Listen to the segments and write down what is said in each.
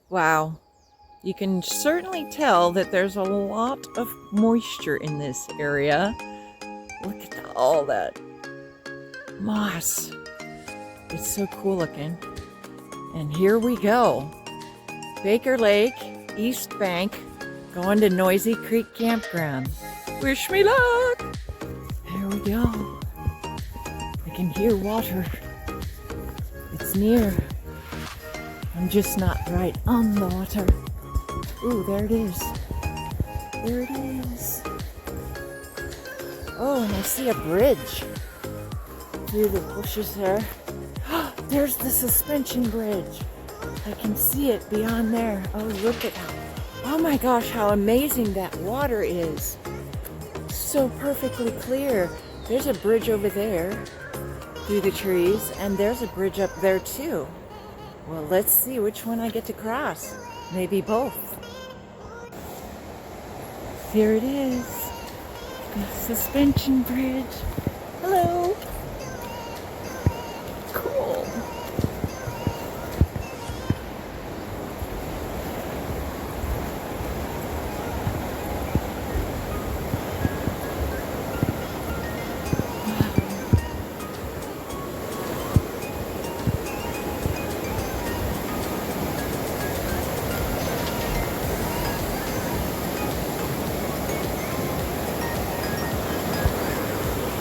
Wow. You can certainly tell that there's a lot of moisture in this area. Look at all that moss. It's so cool looking. And here we go. Baker Lake, East Bank, going to Noisy Creek Campground. Wish me luck! There we go. I can hear water. It's near. I'm just not right on the water. Ooh, there it is. There it is. Oh, and I see a bridge through the bushes there. There's the suspension bridge. I can see it beyond there. Oh, look at how, oh my gosh, how amazing that water is. So perfectly clear. There's a bridge over there through the trees, and there's a bridge up there too. Well, let's see which one I get to cross. Maybe both. Here it is. The suspension bridge. Hello. Cool.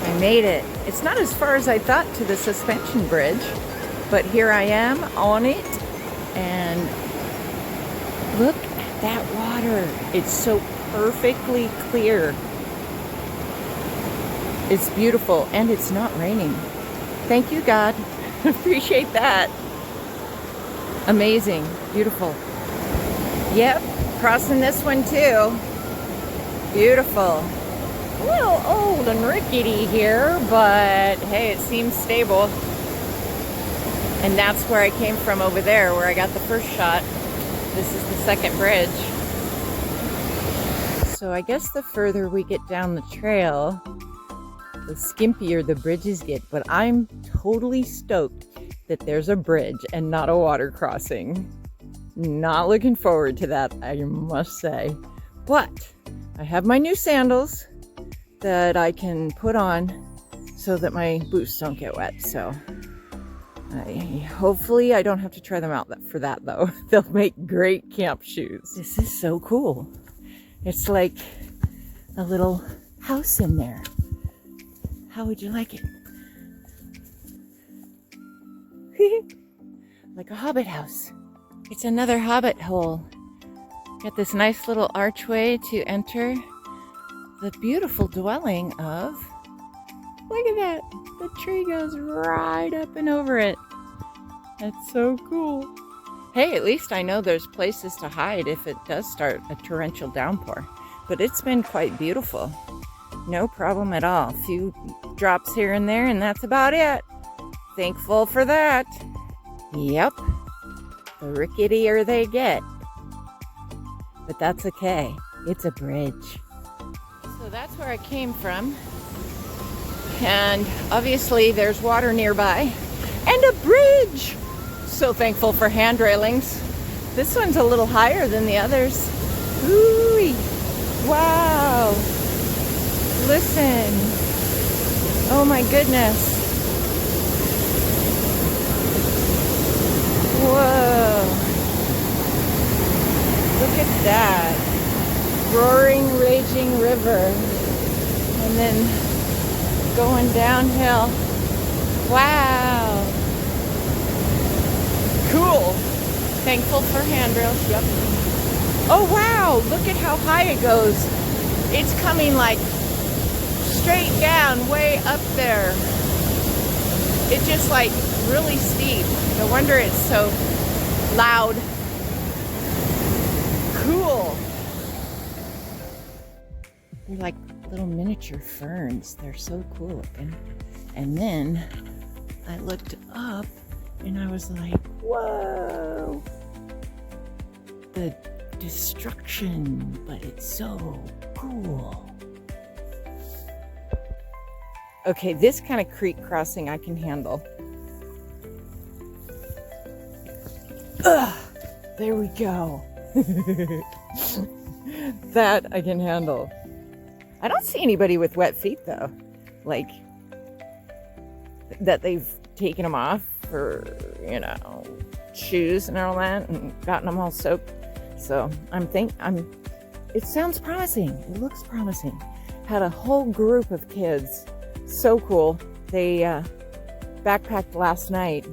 I made it. It's not as far as I thought to the suspension bridge, but here I am on it, and look at that water. It's so perfectly clear. It's beautiful, and it's not raining. Thank you, God. Appreciate that. Amazing. Beautiful. Yep, crossing this one too. Beautiful. A little old and rickety here, but hey, it seems stable. And that's where I came from over there, where I got the first shot. This is the second bridge. So I guess the further we get down the trail, the skimpier the bridges get. But I'm totally stoked that there's a bridge and not a water crossing. Not looking forward to that, I must say. But I have my new sandals that I can put on so that my boots don't get wet. So hopefully I don't have to try them out for that though. They'll make great camp shoes. This is so cool. It's like a little house in there. How would you like it? Like a hobbit house. It's another hobbit hole. Got this nice little archway to enter the beautiful dwelling of, look at that, the tree goes right up and over it. That's so cool. Hey, at least I know there's places to hide if it does start a torrential downpour. But it's been quite beautiful. No problem at all. A few drops here and there, and that's about it. Thankful for that. Yep, the ricketier they get. But that's okay. It's a bridge. So that's where I came from, and obviously there's water nearby and a bridge. So thankful for hand railings. This one's a little higher than the others. Ooh, wow. Listen. Oh my goodness. Whoa. Look at that. Roaring, raging river, and then going downhill. Wow. Cool. Thankful for handrails. Yep. Oh wow, look at how high it goes. It's coming like straight down, way up there. It's just like really steep. No wonder it's so loud. Cool. They're like little miniature ferns. They're so cool looking. And then I looked up and I was like, whoa. The destruction, but it's so cool. Okay, this kind of creek crossing I can handle. Ugh, there we go. That I can handle. I don't see anybody with wet feet though. Like, that they've taken them off for, shoes and all that and gotten them all soaked. So it sounds promising. It looks promising. Had a whole group of kids. So cool. They backpacked last night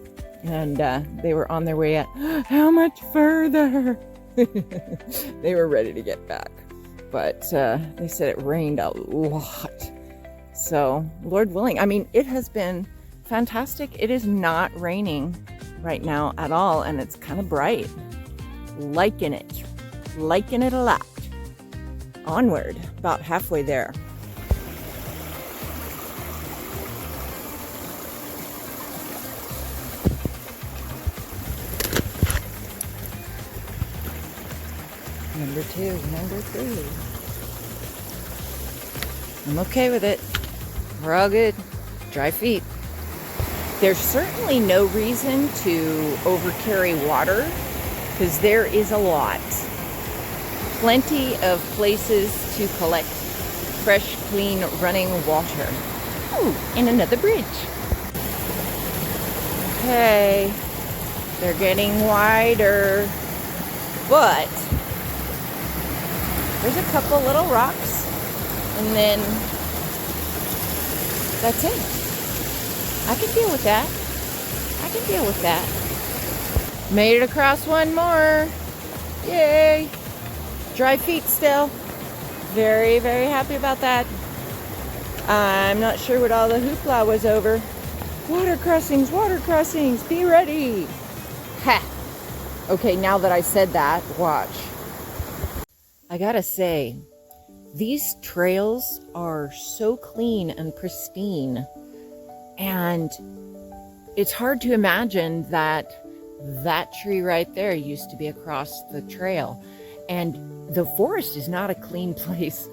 and they were on their way at how much further? They were ready to get back. But they said it rained a lot. So, Lord willing, it has been fantastic. It is not raining right now at all, and it's kind of bright. Liking it a lot. Onward, about halfway there. Number 2, number 3. I'm okay with it. We're all good. Dry feet. There's certainly no reason to overcarry water because there is a lot. Plenty of places to collect fresh, clean, running water. Oh, and another bridge. Okay, they're getting wider, but there's a couple little rocks, and then that's it. I can deal with that. Made it across one more. Yay. Dry feet still. Very, very happy about that. I'm not sure what all the hoopla was over. Water crossings, be ready. Ha! Okay, now that I said that, watch. I gotta say, these trails are so clean and pristine, and it's hard to imagine that tree right there used to be across the trail. And the forest is not a clean place.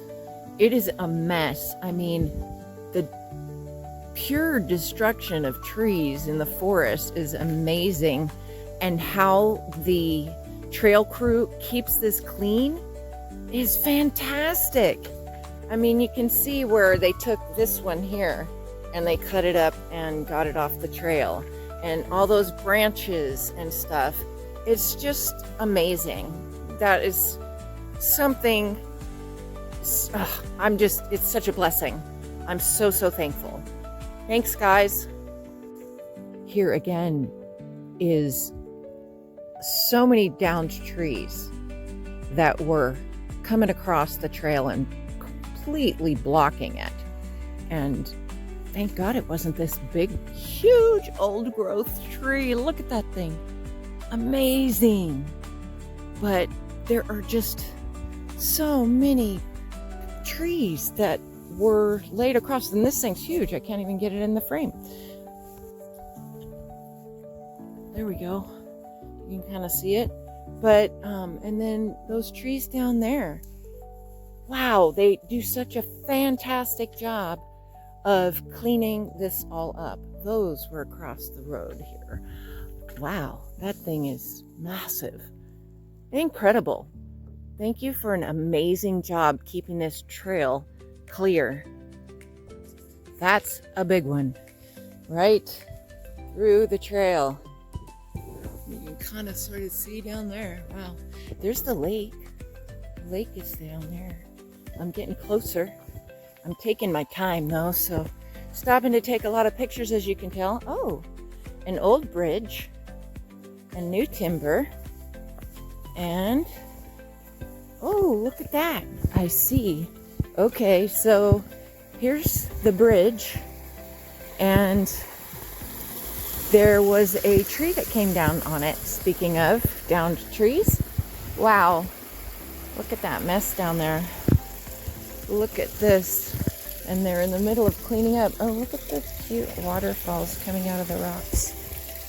It is a mess. The pure destruction of trees in the forest is amazing, and how the trail crew keeps this clean is fantastic. You can see where they took this one here and they cut it up and got it off the trail, and all those branches and stuff. It's just amazing. That is something. It's such a blessing. I'm so thankful. Thanks, guys. Here again is so many downed trees that were coming across the trail and completely blocking it. And thank God it wasn't this big, huge old growth tree. Look at that thing. Amazing. But there are just so many trees that were laid across, and this thing's huge. I can't even get it in the frame. There we go. You can kind of see it. But, and then those trees down there. Wow, they do such a fantastic job of cleaning this all up. Those were across the road here. Wow, that thing is massive. Incredible. Thank you for an amazing job keeping this trail clear. That's a big one. Right through the trail. You can kind of sort of see down there. Wow. There's the lake. The lake is down there. I'm getting closer. I'm taking my time though, so stopping to take a lot of pictures, as you can tell. Oh, an old bridge and new timber. And oh, look at that. I see. Okay, so here's the bridge, and there was a tree that came down on it. Speaking of downed trees, wow, look at that mess down there. Look at this. And they're in the middle of cleaning up. Oh, look at the cute waterfalls coming out of the rocks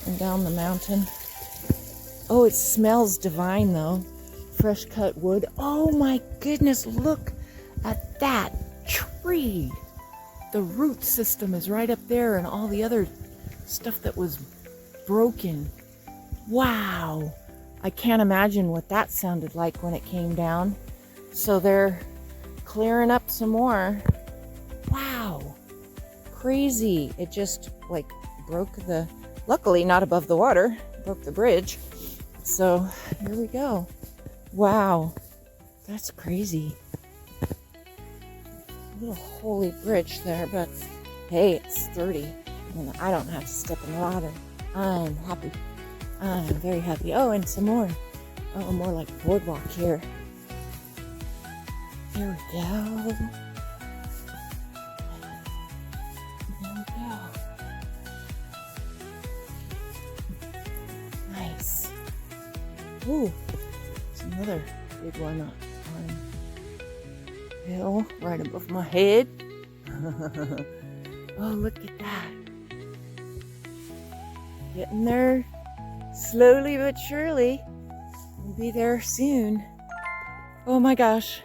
and down the mountain. Oh, it smells divine though. Fresh cut wood. Oh my goodness, look at that tree. The root system is right up there, and all the other stuff that was broken. Wow. I can't imagine what that sounded like when it came down. So they're clearing up some more. Wow, crazy. It just like broke the, luckily not above the water, broke the bridge. So here we go. Wow, that's crazy. A little holy bridge there, but hey, it's sturdy and I don't have to step in the water. I'm happy. I'm very happy. Oh, and some more. Oh, more like boardwalk here. There we go. There we go. Nice. Ooh, there's another big one on hill right above my head. Oh, look at that. Getting there slowly but surely. We'll be there soon. Oh my gosh.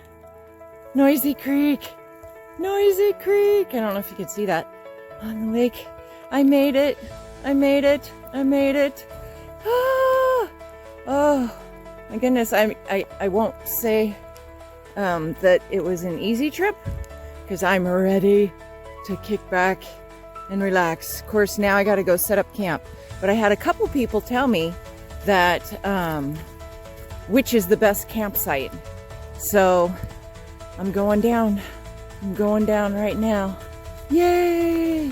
Noisy Creek. Noisy Creek. I don't know if you can see that on the lake. I made it. I made it. I made it. Ah! Oh my goodness. I won't say that it was an easy trip because I'm ready to kick back and relax. Of course, now I got to go set up camp. But I had a couple people tell me that which is the best campsite. So I'm going down. I'm going down right now. Yay!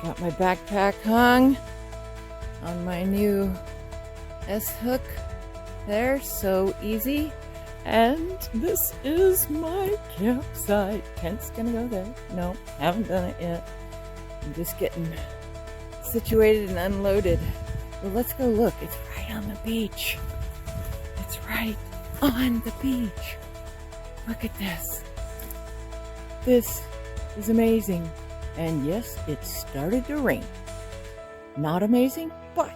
Got my backpack hung on my new S-hook there. So easy. And this is my campsite. Tent's gonna go there. No, haven't done it yet. I'm just getting situated and unloaded. Well, let's go look. It's right on the beach. It's right on the beach. Look at this. This is amazing. And yes, it started to rain. Not amazing, but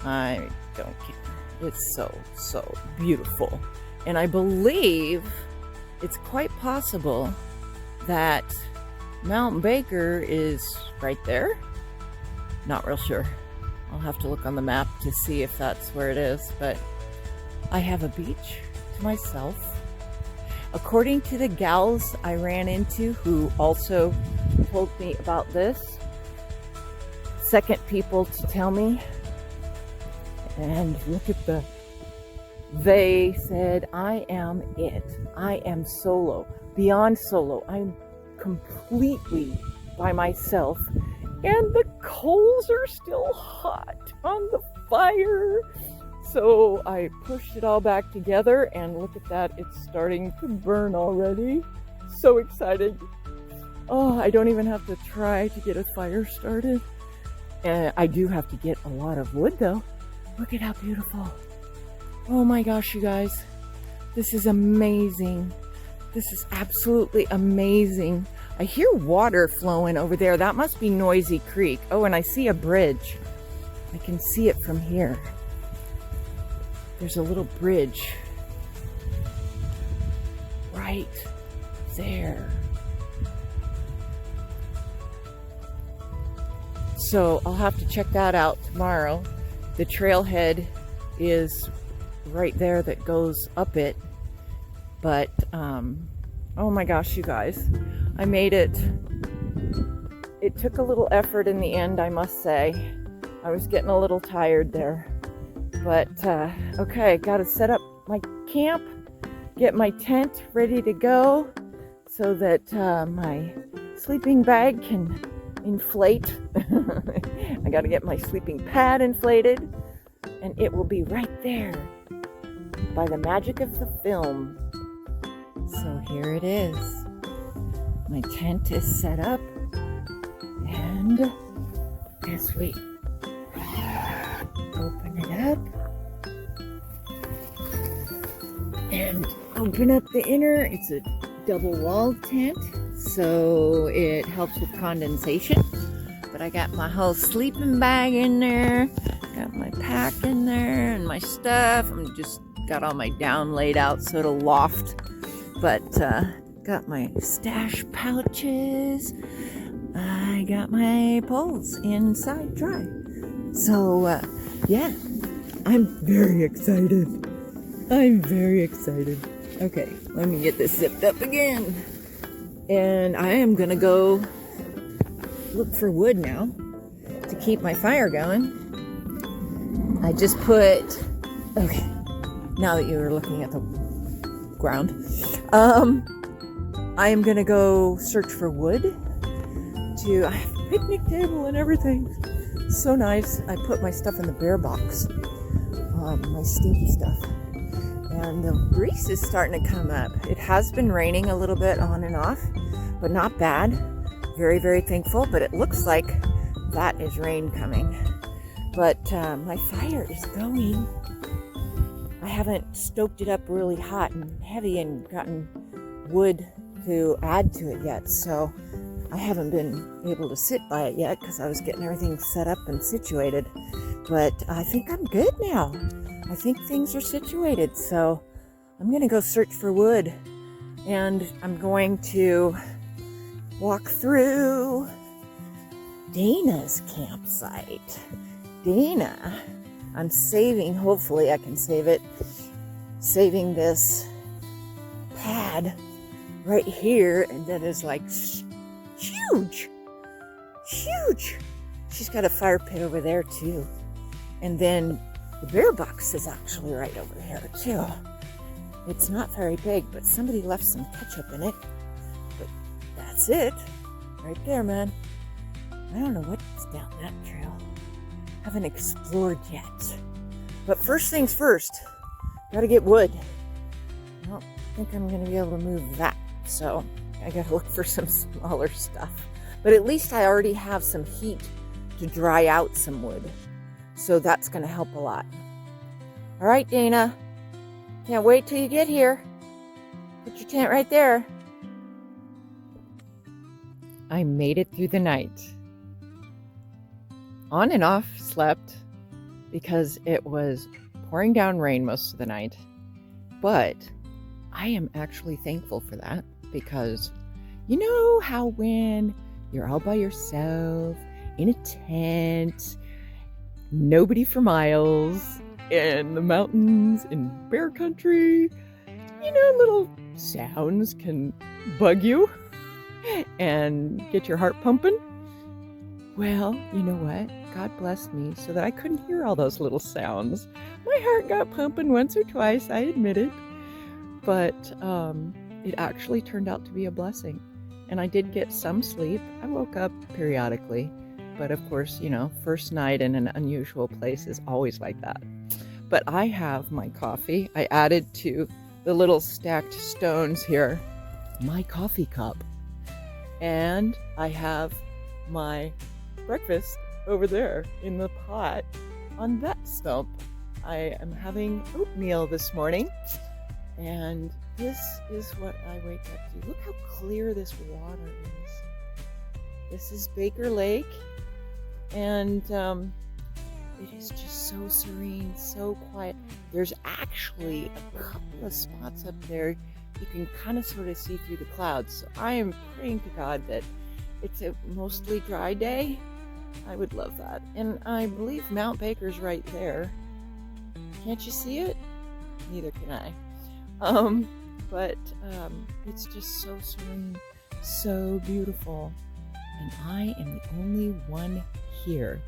I don't care. It's so, so beautiful. And I believe it's quite possible that Mount Baker is right there. Not real sure. I'll have to look on the map to see if that's where it is, but I have a beach to myself. According to the gals I ran into who also told me about this, second people to tell me, and look at they said, I am it. I am solo, beyond solo. I'm completely by myself, and the coals are still hot on the fire. So I pushed it all back together, and look at that, it's starting to burn already. So excited. Oh, I don't even have to try to get a fire started. I do have to get a lot of wood though. Look at how beautiful. Oh my gosh, you guys. This is amazing. This is absolutely amazing. I hear water flowing over there. That must be Noisy Creek. Oh, and I see a bridge. I can see it from here. There's a little bridge right there. So I'll have to check that out tomorrow. The trailhead is right there that goes up it. But, oh my gosh, you guys, I made it. It took a little effort in the end, I must say. I was getting a little tired there. But, okay, gotta set up my camp, get my tent ready to go so that my sleeping bag can inflate. I gotta get my sleeping pad inflated, and it will be right there by the magic of the film. So here it is. My tent is set up, and as we open it up and open up the inner, it's a double-walled tent, so it helps with condensation. But I got my whole sleeping bag in there, got my pack in there, and my stuff. I'm just got all my down laid out so it'll loft. But got my stash pouches. I got my poles inside dry. So Yeah, I'm very excited. I'm very excited. Okay, let me get this zipped up again. And I am gonna go look for wood now to keep my fire going. I just put, okay, now that you're looking at the ground, I am gonna go search for wood I have a picnic table and everything. So nice. I put my stuff in the bear box, my stinky stuff. And the breeze is starting to come up. It has been raining a little bit on and off, but not bad. Very, very thankful, but it looks like that is rain coming. But my fire is going. I haven't stoked it up really hot and heavy and gotten wood to add to it yet, so I haven't been able to sit by it yet because I was getting everything set up and situated. But I think I'm good now. I think things are situated, so I'm gonna go search for wood, and I'm going to walk through Dana's campsite. Dana, I'm saving, hopefully I can save it, saving this pad right here, and that is like huge. She's got a fire pit over there too, and then the bear box is actually right over here too. It's not very big, but somebody left some ketchup in it. But that's it, right there, man. I don't know what's down that trail. Haven't explored yet. But first things first, gotta get wood. I don't think I'm gonna be able to move that, so I gotta look for some smaller stuff. But at least I already have some heat to dry out some wood, so that's gonna help a lot. All right, Dana, can't wait till you get here. Put your tent right there. I made it through the night. On and off slept because it was pouring down rain most of the night. But I am actually thankful for that, because you know how when you're all by yourself in a tent, nobody for miles, in the mountains, in bear country, you know, little sounds can bug you and get your heart pumping? Well, you know what? God blessed me so that I couldn't hear all those little sounds. My heart got pumping once or twice, I admit it. But it actually turned out to be a blessing. And I did get some sleep. I woke up periodically. But of course, you know, first night in an unusual place is always like that. But I have my coffee. I added to the little stacked stones here my coffee cup. And I have my breakfast over there in the pot on that stump. I am having oatmeal this morning, and this is what I wake up to. Look how clear this water is. This is Baker Lake, and it is just so serene, so quiet. There's actually a couple of spots up there you can kind of sort of see through the clouds. So I am praying to God that it's a mostly dry day. I would love that. And I believe Mount Baker's right there. Can't you see it? Neither can I. But it's just so serene, so beautiful. And I am the only one here.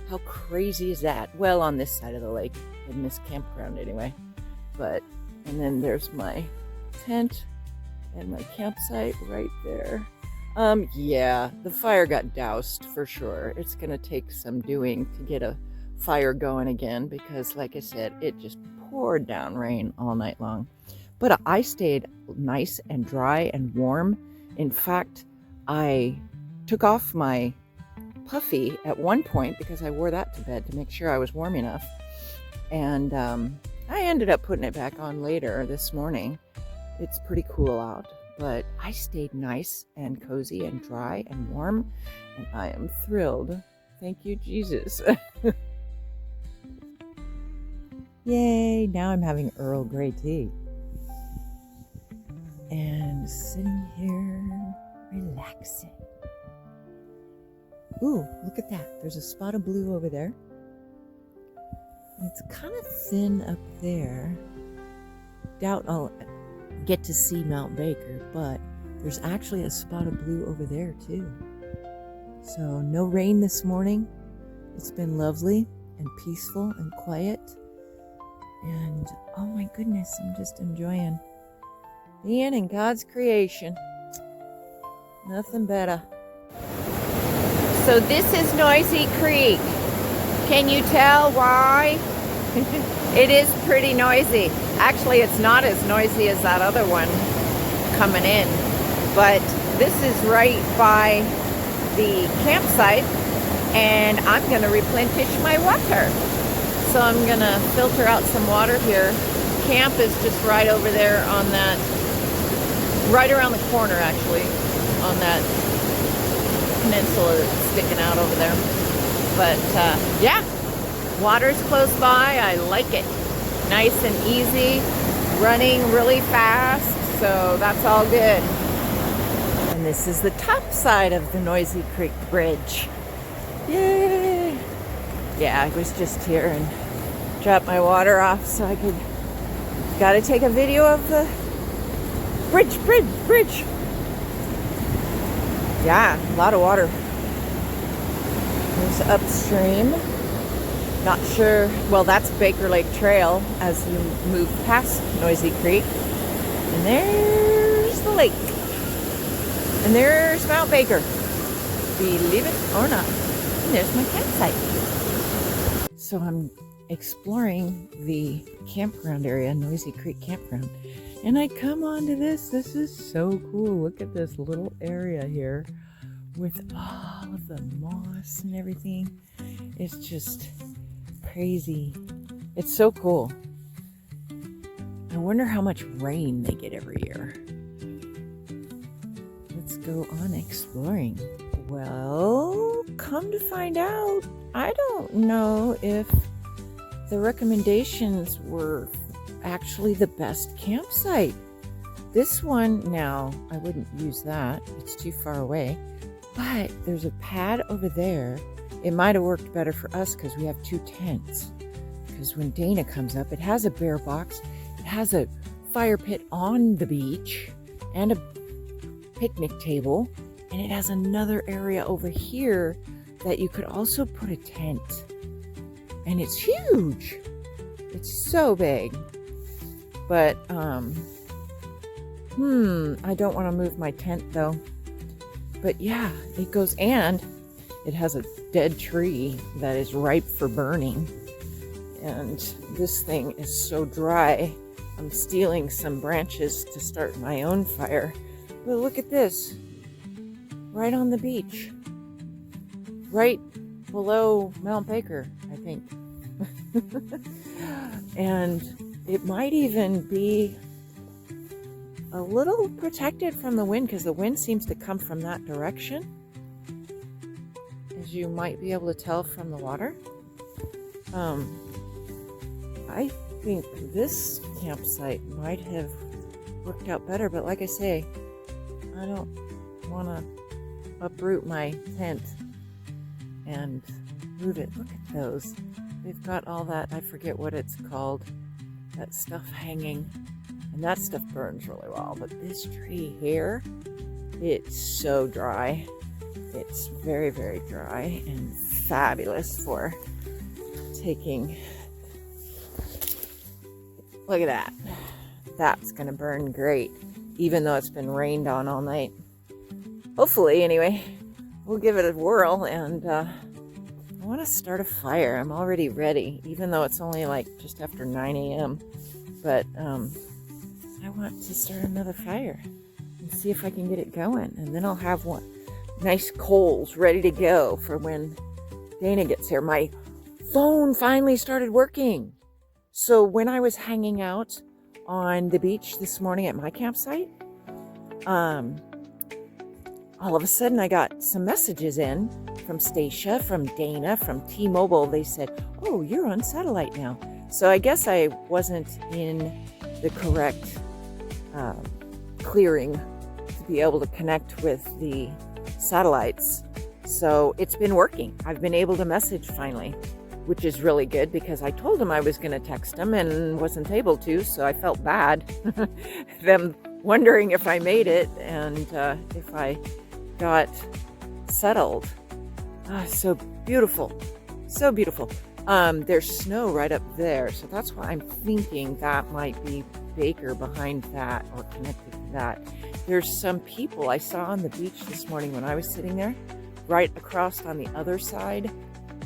How crazy is that? Well, on this side of the lake, in this campground anyway. And then there's my tent and my campsite right there. Yeah, the fire got doused for sure. It's gonna take some doing to get a fire going again because, like I said, it just poured down rain all night long. But I stayed nice and dry and warm. In fact, I took off my puffy at one point because I wore that to bed to make sure I was warm enough. And I ended up putting it back on later this morning. It's pretty cool out. But I stayed nice and cozy and dry and warm, and I am thrilled. Thank you, Jesus. Yay, now I'm having Earl Grey tea. And sitting here, relaxing. Ooh, look at that. There's a spot of blue over there. It's kind of thin up there. Doubt I'll get to see Mount Baker, but there's actually a spot of blue over there too. So no rain this morning. It's been lovely and peaceful and quiet. And oh my goodness, I'm just enjoying being in God's creation. Nothing better. So this is Noisy Creek. Can you tell why? It is pretty noisy. Actually, it's not as noisy as that other one coming in, but this is right by the campsite, and I'm going to replenish my water. So I'm going to filter out some water here. Camp is just right over there on that, right around the corner actually, on that peninsula that's sticking out over there. But yeah, water's close by. I like it. Nice and easy, running really fast, so that's all good. And this is the top side of the Noisy Creek Bridge. Yay! Yeah, I was just here and dropped my water off so I could, gotta take a video of the bridge. Yeah, a lot of water. There's upstream. Not sure, well, that's Baker Lake Trail as you move past Noisy Creek. And there's the lake. And there's Mount Baker. Believe it or not. And there's my campsite. So I'm exploring the campground area, Noisy Creek Campground. And I come onto this. This is so cool. Look at this little area here with all of the moss and everything. It's just crazy. It's so cool. I wonder how much rain they get every year. Let's go on exploring. Well, come to find out, I don't know if the recommendations were actually the best campsite. This one, now, I wouldn't use that. It's too far away. But there's a pad over there. It might have worked better for us because we have 2 tents. Because when Dana comes up, it has a bear box, it has a fire pit on the beach, and a picnic table, and it has another area over here that you could also put a tent. And it's huge. It's so big. But, I don't want to move my tent though. But yeah, it goes, and it has a dead tree that is ripe for burning. And this thing is so dry. I'm stealing some branches to start my own fire. But look at this. Right on the beach. Right below Mount Baker, I think. And it might even be a little protected from the wind because the wind seems to come from that direction, as you might be able to tell from the water. I think this campsite might have worked out better, but like I say, I don't want to uproot my tent and move it. Look at those. They've got all that, I forget what it's called, that stuff hanging. And that stuff burns really well. But this tree here, it's so dry. It's very, very dry and fabulous for taking. Look at that. That's going to burn great, even though it's been rained on all night. Hopefully, anyway, we'll give it a whirl. And I want to start a fire. I'm already ready, even though it's only like just after 9 a.m. But I want to start another fire and see if I can get it going. And then I'll have one nice coals ready to go for when Dana gets here. My phone finally started working. So when I was hanging out on the beach this morning at my campsite, all of a sudden I got some messages in from Stacia, from Dana, from T-Mobile. They said, oh, you're on satellite now. So I guess I wasn't in the correct clearing to be able to connect with the satellites. So it's been working. I've been able to message finally. which is really good because I told him I was going to text him and wasn't able to, so I felt bad. Them wondering if I made it and if I got settled. So beautiful. So beautiful. There's snow right up there, so that's why I'm thinking that might be Baker behind that or connected to that. There's some people I saw on the beach this morning when I was sitting there, right across on the other side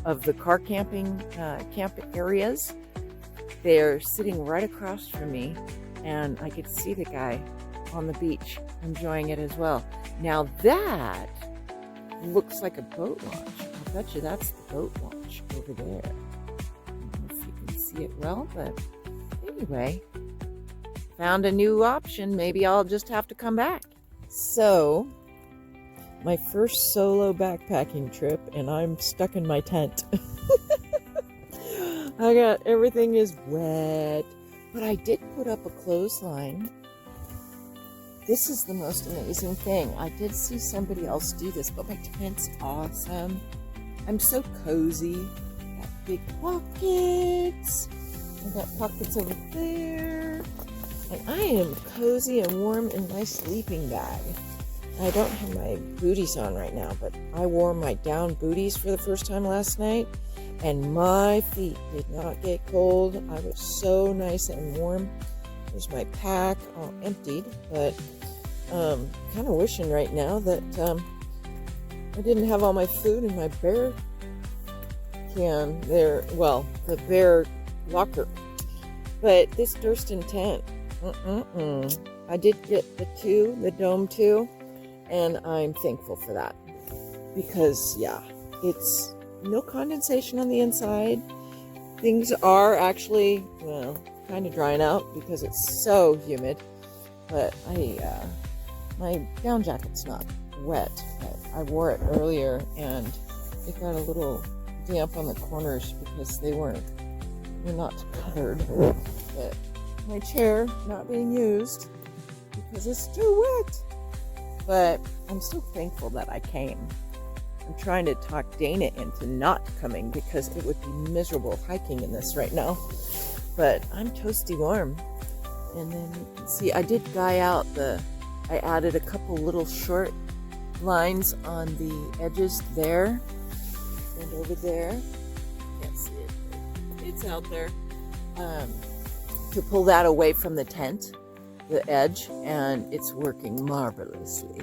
of the car camping camp areas. They're sitting right across from me, and I could see the guy on the beach enjoying it as well. Now that looks like a boat launch. I'll bet you that's the boat launch over there. I don't know if you can see it well, but anyway, found a new option. Maybe I'll just have to come back. So, my first solo backpacking trip, and I'm stuck in my tent. Everything is wet, but I did put up a clothesline. This is the most amazing thing. I did see somebody else do this, but my tent's awesome. I'm so cozy. Got big pockets. I got pockets over there. And I am cozy and warm in my sleeping bag. I don't have my booties on right now, but I wore my down booties for the first time last night, and my feet did not get cold. I was so nice and warm. There's my pack all emptied, but kind of wishing right now that I didn't have all my food in my bear can there. Well, the bear locker. But this Durston tent, I did get the Dome 2, and I'm thankful for that. Because, yeah, it's no condensation on the inside. Things are actually, well, kind of drying out because it's so humid. But my down jacket's not wet. But I wore it earlier, and it got a little damp on the corners because they're not covered. But my chair not being used because it's too wet. But I'm still thankful that I came. I'm trying to talk Dana into not coming because it would be miserable hiking in this right now. But I'm toasty warm. And then you can see I did guy out I added a couple little short lines on the edges there and over there. Can't see it. It's out there. To pull that away from the tent, the edge, and it's working marvelously.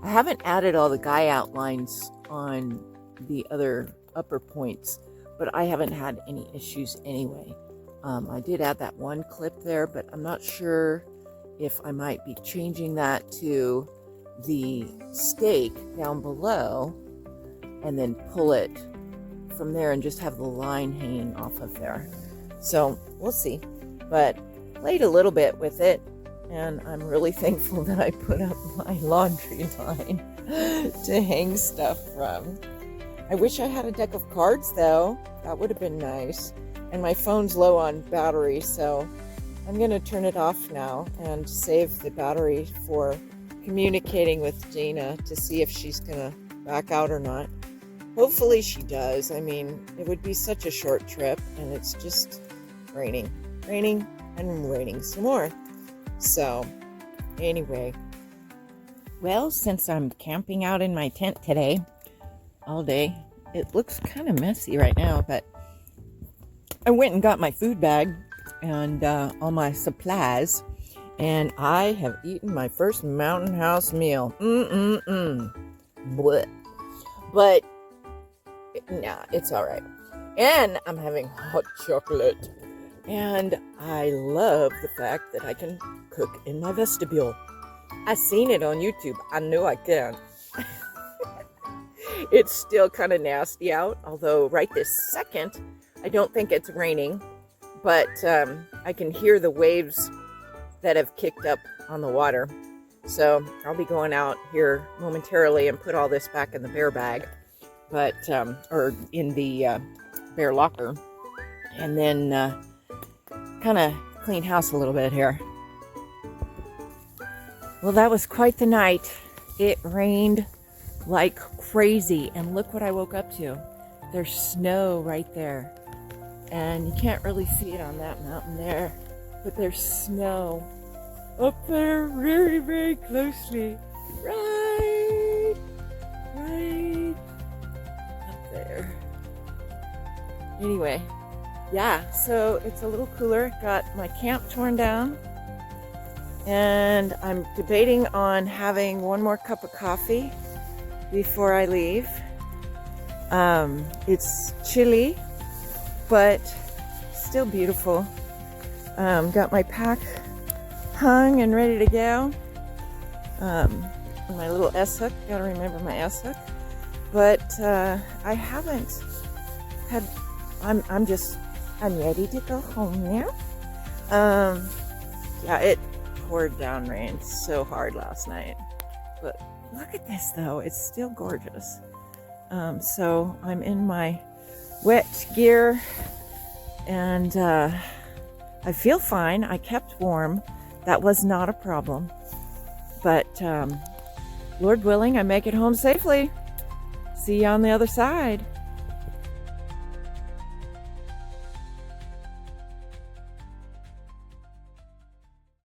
I haven't added all the guy outlines on the other upper points, but I haven't had any issues anyway. I did add that one clip there, but I'm not sure if I might be changing that to the stake down below and then pull it from there and just have the line hanging off of there. So we'll see, but played a little bit with it, and I'm really thankful that I put up my laundry line to hang stuff from. I wish I had a deck of cards though. That would have been nice. And my phone's low on battery, so I'm going to turn it off now and save the battery for communicating with Dana to see if she's going to back out or not. Hopefully she does. I mean, it would be such a short trip, and it's just raining and raining some more. So anyway, well, since I'm camping out in my tent today all day, it looks kind of messy right now, but I went and got my food bag and all my supplies, and I have eaten my first Mountain House meal. Blech. But nah, it's all right. And I'm having hot chocolate. And I love the fact that I can cook in my vestibule. I seen it on YouTube. I know I can. It's still kind of nasty out, although right this second, I don't think it's raining, but I can hear the waves that have kicked up on the water. So I'll be going out here momentarily and put all this back in the bear bag, but or in the bear locker, and then kind of clean house a little bit here. Well, that was quite the night. It rained like crazy, and look what I woke up to. There's snow right there. and you can't really see it on that mountain there, but there's snow up there very, very closely. Right up there. Anyway, yeah, so it's a little cooler. Got my camp torn down, and I'm debating on having one more cup of coffee before I leave. It's chilly, but still beautiful. Got my pack hung and ready to go. My little S-hook, gotta remember my S-hook. But I haven't had, I'm ready to go home now. Yeah, it poured down rain so hard last night. But look at this though, it's still gorgeous. So I'm in my wet gear, and I feel fine. I kept warm. That was not a problem. But Lord willing, I make it home safely. See you on the other side.